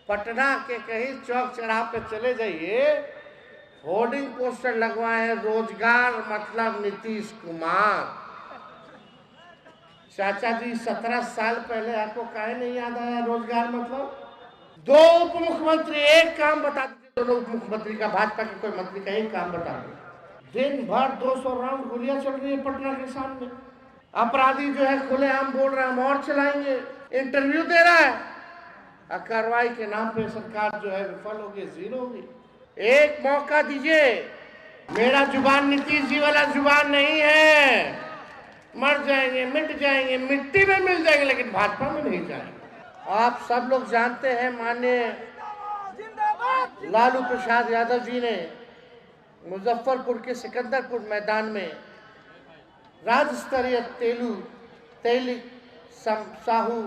पटना के कहीं चौक चौराहे पे चले जाइए, होर्डिंग पोस्टर लगवाए हैं, रोजगार मतलब नीतीश कुमार। चाचा जी 17 साल पहले आपको काहे नहीं याद आया रोजगार मतलब? 2 उप मुख्यमंत्री, एक काम बता दीजिए, दोनों उप मुख्यमंत्री का, भाजपा के कोई मंत्री का एक काम बता दीजिए। दिन भर 200 राउंड गोलियां चल रही है पटना के सामने। अपराधी जो है खुलेआम बोल रहा है हम और चलाएंगे, इंटरव्यू दे रहा है, कार्रवाई के नाम पे सरकार जो है विफल होगी, जीरो होगी। एक मौका दीजिए। मेरा जुबान नीतीश जी वाला जुबान नहीं है। मर जाएंगे, मिट जाएंगे, मिट्टी में मिल जाएंगे, लेकिन भाजपा में नहीं जाएंगे। आप सब लोग जानते हैं माननीय लालू प्रसाद यादव जी ने मुजफ्फरपुर के सिकंदरपुर मैदान में राज्य स्तरीय तेली साहू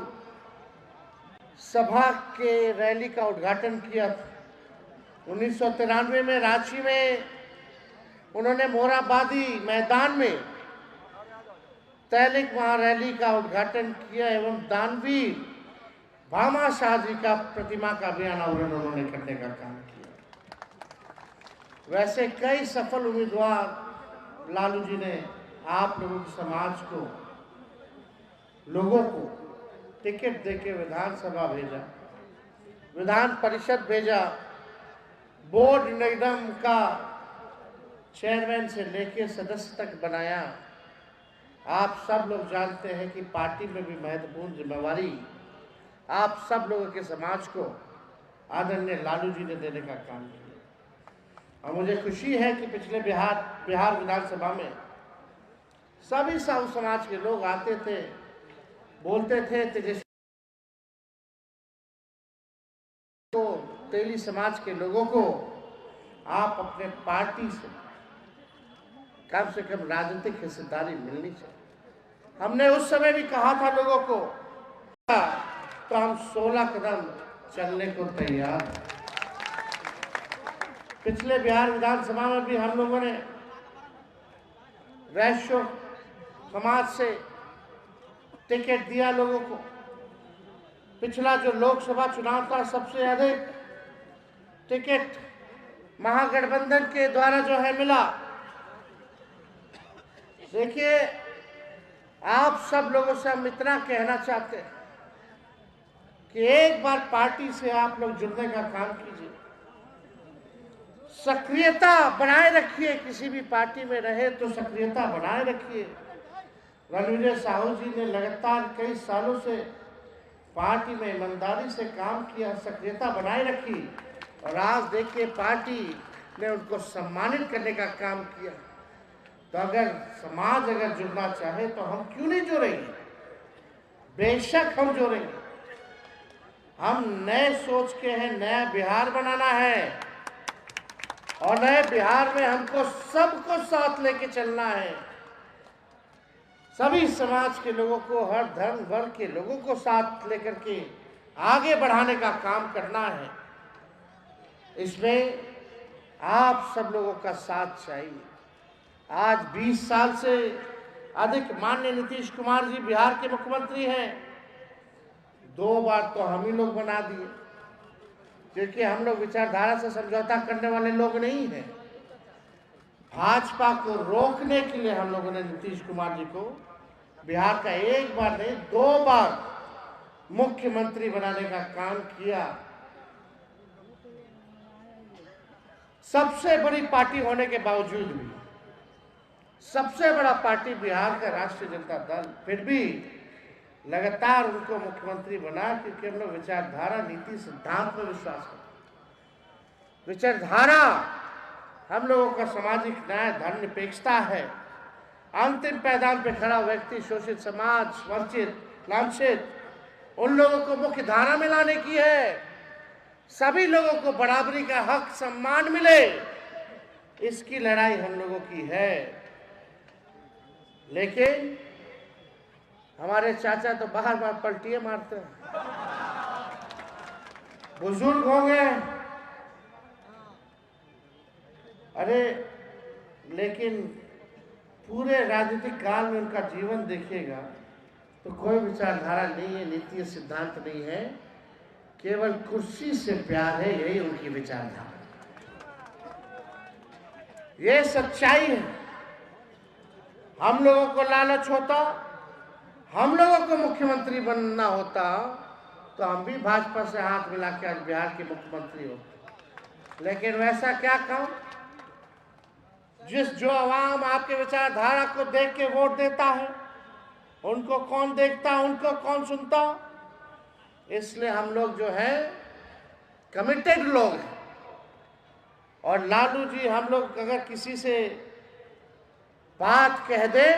सभा के रैली का उद्घाटन किया। 1993 में रांची में उन्होंने मोराबादी मैदान में तैलिक महारैली का उद्घाटन किया एवं दानवीर भामा शाह जी का प्रतिमा का भी अनावरण उन्होंने करने का काम किया। वैसे कई सफल उम्मीदवार लालू जी ने आप लोगों के समाज को, लोगों को टिकट देके विधानसभा भेजा, विधान परिषद भेजा, बोर्ड निगम का चेयरमैन से लेके सदस्य तक बनाया। आप सब लोग जानते हैं कि पार्टी में भी महत्वपूर्ण जिम्मेवारी आप सब लोगों के समाज को आदरणीय लालू जी ने देने का काम किया। और मुझे खुशी है कि पिछले बिहार विधानसभा में सभी साहू समाज के लोग आते थे, बोलते थे, तेजस्वी को, तेली समाज के लोगों को आप अपने पार्टी से कम राजनीतिक हिस्सेदारी मिलनी चाहिए। हमने उस समय भी कहा था लोगों को, तो हम 16 कदम चलने को तैयार। पिछले बिहार विधानसभा में भी हम लोगों ने वैश्य समाज से टिकट दिया लोगों को। पिछला जो लोकसभा चुनाव था, सबसे अधिक टिकट महागठबंधन के द्वारा जो है मिला। देखिए, आप सब लोगों से हम इतना कहना चाहते हैं कि एक बार पार्टी से आप लोग जुड़ने का काम कीजिए, सक्रियता बनाए रखिए। किसी भी पार्टी में रहे तो सक्रियता बनाए रखिए। रणविजय साहू जी ने लगातार कई सालों से पार्टी में ईमानदारी से काम किया, सक्रियता बनाए रखी, और आज देखिए पार्टी ने उनको सम्मानित करने का काम किया। तो अगर समाज जुड़ना चाहे तो हम क्यों नहीं जुड़ेंगे? बेशक हम जुड़ेंगे। हम नए सोच के हैं, नया बिहार बनाना है, और नए बिहार में हमको सबको साथ लेके चलना है। सभी समाज के लोगों को, हर धर्म वर्ग के लोगों को साथ लेकर के आगे बढ़ाने का काम करना है। इसमें आप सब लोगों का साथ चाहिए। आज 20 साल से अधिक माननीय नीतीश कुमार जी बिहार के मुख्यमंत्री हैं। 2 बार तो हम ही लोग बना दिए, क्योंकि हम लोग विचारधारा से समझौता करने वाले लोग नहीं हैं। भाजपा को रोकने के लिए हम लोगों ने नीतीश कुमार जी को बिहार का 1 बार नहीं 2 बार मुख्यमंत्री बनाने का काम किया। सबसे बड़ी पार्टी होने के बावजूद भी, सबसे बड़ा पार्टी बिहार का राष्ट्रीय जनता दल, फिर भी लगातार उनको मुख्यमंत्री बना, क्योंकि हम लोग विचारधारा, नीति, सिद्धांत में विश्वास करते। विचारधारा हम लोगों का सामाजिक न्याय, धर्मनिरपेक्षता है। अंतिम पैदान पे खड़ा व्यक्ति, शोषित समाज, वंचित, लांछित, उन लोगों को मुख्य धारा में लाने की है। सभी लोगों को बराबरी का हक, सम्मान मिले, इसकी लड़ाई हम लोगों की है। लेकिन हमारे चाचा तो बार बार पलटियां मारते हैं। बुजुर्ग हो गए, अरे लेकिन पूरे राजनीतिक काल में उनका जीवन देखिएगा तो कोई विचारधारा नहीं है, नीति सिद्धांत नहीं है। केवल कुर्सी से प्यार है, यही उनकी विचारधारा, ये सच्चाई है। हम लोगों को लालच होता, हम लोगों को मुख्यमंत्री बनना होता तो हम भी भाजपा से हाथ मिला के आज बिहार के मुख्यमंत्री होते। लेकिन वैसा क्या काम, जो आवाम आपके विचारधारा को देख के वोट देता है, उनको कौन देखता, उनको कौन सुनता। इसलिए हम लोग जो है कमिटेड लोग हैं। और लालू जी, हम लोग अगर किसी से बात कह दे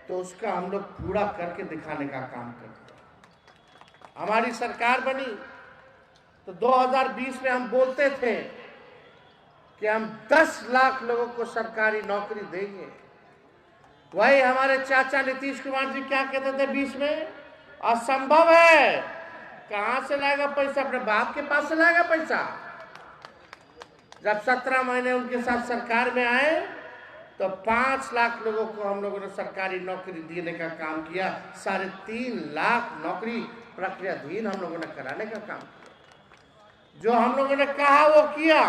तो उसका हम लोग पूरा करके दिखाने का काम करते हैं। हमारी सरकार बनी तो 2020 में हम बोलते थे कि हम 10 लाख लोगों को सरकारी नौकरी देंगे। वही हमारे चाचा नीतीश कुमार जी क्या कहते थे 20 में, असंभव है, कहां से लाएगा पैसा, अपने बाप के पास से लाएगा पैसा। जब 17 महीने उनके साथ सरकार में आए तो 5 लाख लोगों को हम लोगों ने सरकारी नौकरी देने का काम किया। 3.5 लाख नौकरी प्रक्रियाधीन हम लोगों ने कराने का काम किया। जो हम लोगों ने कहा वो किया।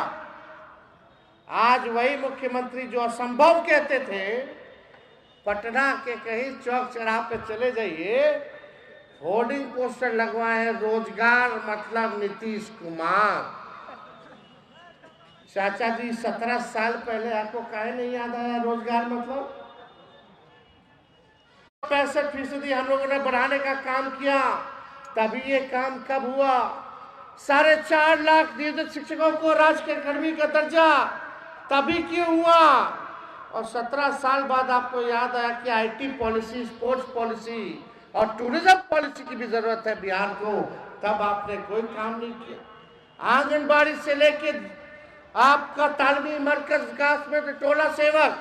आज वही मुख्यमंत्री जो असंभव कहते थे, पटना के कहीं चौक चौराहे पे चले जाइए, होर्डिंग पोस्टर लगवाए हैं, रोजगार मतलब नीतीश कुमार। चाचा जी 17 साल पहले आपको काहे नहीं याद आया रोजगार मतलब? 65% हम लोगों ने बढ़ाने का काम किया। तभी ये काम कब हुआ? 4.5 लाख नियोजित शिक्षकों को राजकीय अकादमी का दर्जा तभी क्यों हुआ? और 17 साल बाद आपको याद आया कि आईटी पॉलिसी, स्पोर्ट्स पॉलिसी और टूरिज्म पॉलिसी की भी जरूरत है बिहार को, तब आपने कोई काम नहीं किया। आंगनबाड़ी से लेके आपका तालीमी मरकज विकास में टोला सेवक,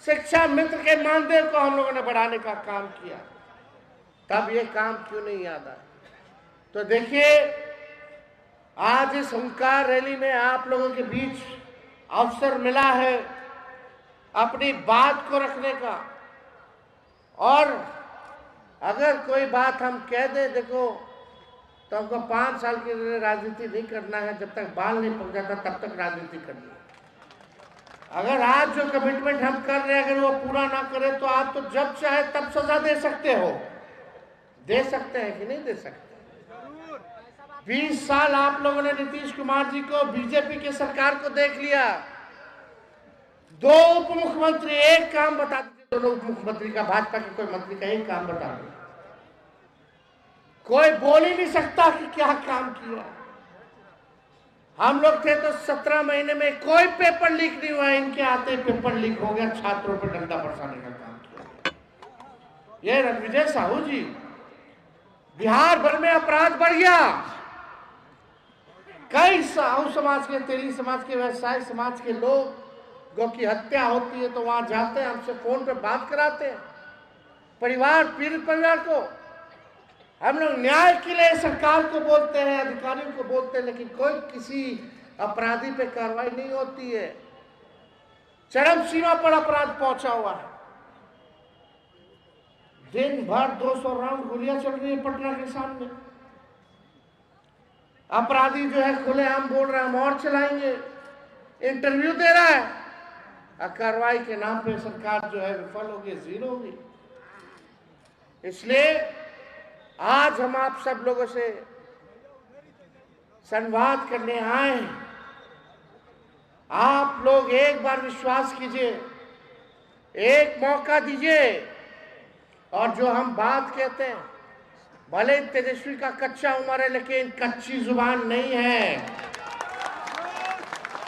शिक्षा मित्र के मानदेय को हम लोगों ने बढ़ाने का काम किया। तब ये काम क्यों नहीं याद आया? तो देखिए, आज इस हुंकार रैली में आप लोगों के बीच अवसर मिला है अपनी बात को रखने का। और अगर कोई बात हम कह दें, देखो, तो हमको 5 साल के लिए राजनीति नहीं करना है। जब तक बाल नहीं पक जाता तब तक राजनीति करनी है। अगर आज जो कमिटमेंट हम कर रहे हैं अगर वो पूरा ना करें तो आप तो जब चाहे तब सजा दे सकते हो। दे सकते हैं कि नहीं दे सकते? 20 साल आप लोगों ने नीतीश कुमार जी को, बीजेपी की सरकार को देख लिया। 2 उप मुख्यमंत्री, एक काम बता दीजिए दोनों उप मुख्यमंत्री का, भाजपा के कोई मंत्री का एक काम बता दो। कोई बोल ही नहीं सकता कि क्या काम किया। हम लोग थे तो 17 महीने में कोई पेपर लीक नहीं हुआ, इनके आते पेपर लीक हो गया, छात्रों पर डंडा बरसाने का काम किया। ये रणविजय साहू जी, बिहार भर में अपराध बढ़ गया। कई साहू समाज के, तेली समाज के, व्यवसायी समाज के लोगों की हत्या होती है तो वहां जाते हैं, हमसे फोन पे बात कराते हैं। परिवार, पीड़ित परिवार को हम लोग न्याय के लिए सरकार को बोलते हैं, अधिकारियों को बोलते हैं, लेकिन कोई किसी अपराधी पे कार्रवाई नहीं होती है। चरम सीमा पर अपराध पहुंचा हुआ है। दिन भर 200 राउंड गोलियां चल रही है पटना के सामने। अपराधी जो है खुलेआम बोल रहा है हम और चलाएंगे, इंटरव्यू दे रहा है, और कार्रवाई के नाम पे सरकार जो है विफल होगी, जीरो होगी। इसलिए आज हम आप सब लोगों से संवाद करने आए हैं। आप लोग एक बार विश्वास कीजिए, एक मौका दीजिए, और जो हम बात कहते हैं, भले तेजस्वी का कच्चा उम्र है लेकिन कच्ची जुबान नहीं है।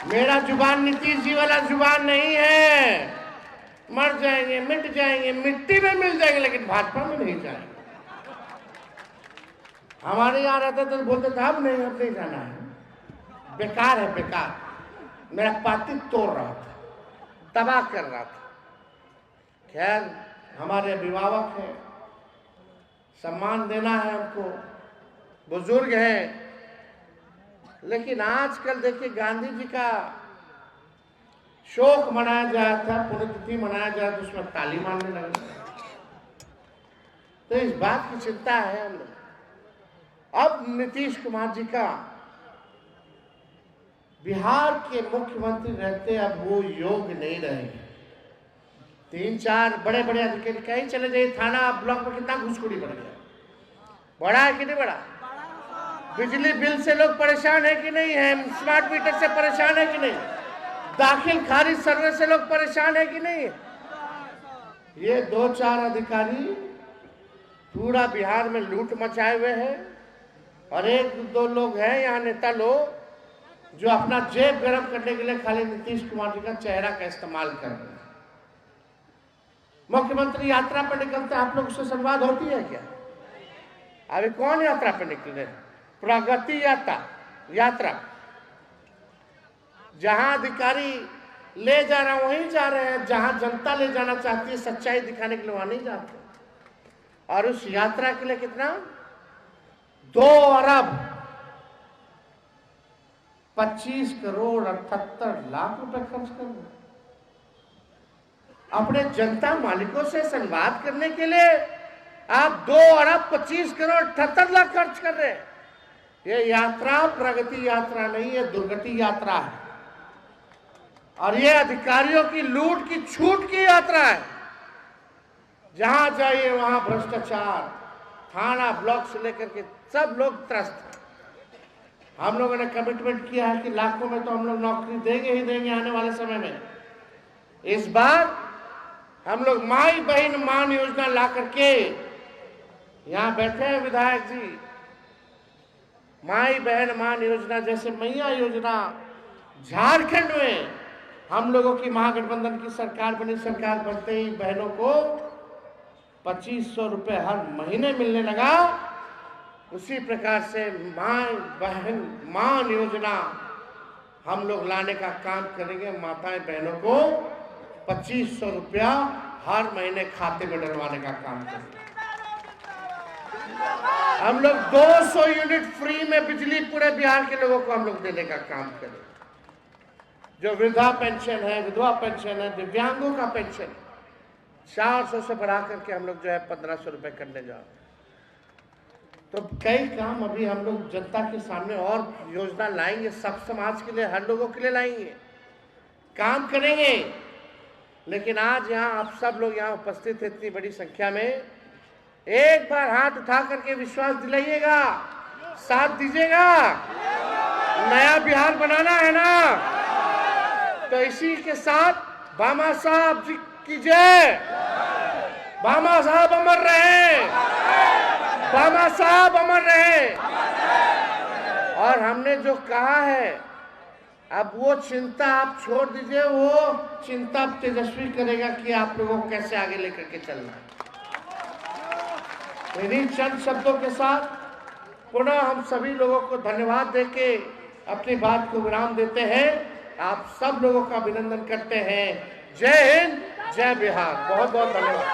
मेरा जुबान नीतीश जी वाला जुबान नहीं है। मर जाएंगे, मिट जाएंगे, मिट्टी में मिल जाएंगे, लेकिन भाजपा में नहीं जाएंगे। हमारे यहाँ रहते तो बोलते थे अब नहीं जाना है, बेकार है, बेकार। मेरा पार्टी तोड़ रहा था, तबाह कर रहा था। खैर, हमारे अभिभावक हैं, सम्मान देना है हमको, बुजुर्ग हैं। लेकिन आजकल देखिए, गांधी जी का शोक मनाया जाता था, पुण्यतिथि मनाया जाए तो उसमें ताली मारने लगे। तो इस बात की चिंता है हम लोग। अब नीतीश कुमार जी का बिहार के मुख्यमंत्री रहते अब वो योग नहीं रहे। 3-4 बड़े बड़े अधिकारी कहीं चले जाइए, थाना ब्लॉक में कितना घुसखोरी बढ़ गया, बड़ा है कि नहीं बड़ा? बिजली बिल से लोग परेशान है कि नहीं है? स्मार्ट मीटर से परेशान है कि नहीं? दाखिल खारिज सर्वे से लोग परेशान है कि नहीं? ये 2-4 अधिकारी पूरा बिहार में लूट मचाए हुए हैं, और 1-2 लोग हैं यहाँ नेता लोग जो अपना जेब गर्म करने के लिए खाली नीतीश कुमार जी का चेहरा का इस्तेमाल कर रहे हैं। मुख्यमंत्री यात्रा पर निकलते आप लोग से संवाद होती है क्या? अभी कौन यात्रा पर निकले? प्रगति यात्रा जहां अधिकारी ले जा रहा वहीं जा रहे हैं, जहां जनता ले जाना चाहती है सच्चाई दिखाने के लिए वहां नहीं जाते। और उस यात्रा के लिए कितना 2 अरब 25 करोड़ 78 लाख रुपए खर्च कर रहे, अपने जनता मालिकों से संवाद करने के लिए आप 2 अरब 25 करोड़ 78 लाख खर्च कर रहे हैं। ये यात्रा प्रगति यात्रा नहीं है, दुर्गति यात्रा है, और ये अधिकारियों की लूट की छूट की यात्रा है। जहां जाइए वहां भ्रष्टाचार, थाना ब्लॉक से लेकर के सब लोग त्रस्त हैं। हम लोगों ने कमिटमेंट किया है कि लाखों में तो हम लोग नौकरी देंगे ही देंगे आने वाले समय में। इस बार हम लोग माई बहन मान योजना ला करके, यहाँ बैठे हैं विधायक जी, माई बहन मान योजना जैसे मैया योजना झारखंड में हम लोगों की महागठबंधन की सरकार बनी, सरकार बनते ही बहनों को 2500 रुपए हर महीने मिलने लगा। उसी प्रकार से माई बहन मान योजना हम लोग लाने का काम करेंगे। माताएं बहनों को 2500 रुपया हर महीने खाते में डलवाने का काम करेंगे। हम लोग 200 यूनिट फ्री में बिजली पूरे बिहार के लोगों को हम लोग देने का काम करेंगे। जो वृद्धा पेंशन है, विधवा पेंशन है, दिव्यांगों का पेंशन 400 से बढ़ा करके हम लोग जो है 1500 रुपए करने जा रहे हैं। तो कई काम अभी हम लोग जनता के सामने और योजना लाएंगे, सब समाज के लिए, हर लोगों के लिए लाएंगे, काम करेंगे। लेकिन आज यहाँ आप सब लोग यहाँ उपस्थित हैं इतनी बड़ी संख्या में, एक बार हाथ उठा करके विश्वास दिलाइएगा, साथ दीजिएगा। नया बिहार बनाना है ना, तो इसी के साथ भामा साहब जी की जय। भामा साहब अमर रहे, भामा साहब अमर रहे। और हमने जो कहा है अब वो चिंता आप छोड़ दीजिए, वो चिंता तेजस्वी करेगा कि आप लोगों को कैसे आगे लेकर के चलना है। इन्हीं चंद शब्दों के साथ पुनः हम सभी लोगों को धन्यवाद देके अपनी बात को विराम देते हैं। आप सब लोगों का अभिनंदन करते हैं। जय हिंद, जय बिहार। बहुत बहुत धन्यवाद।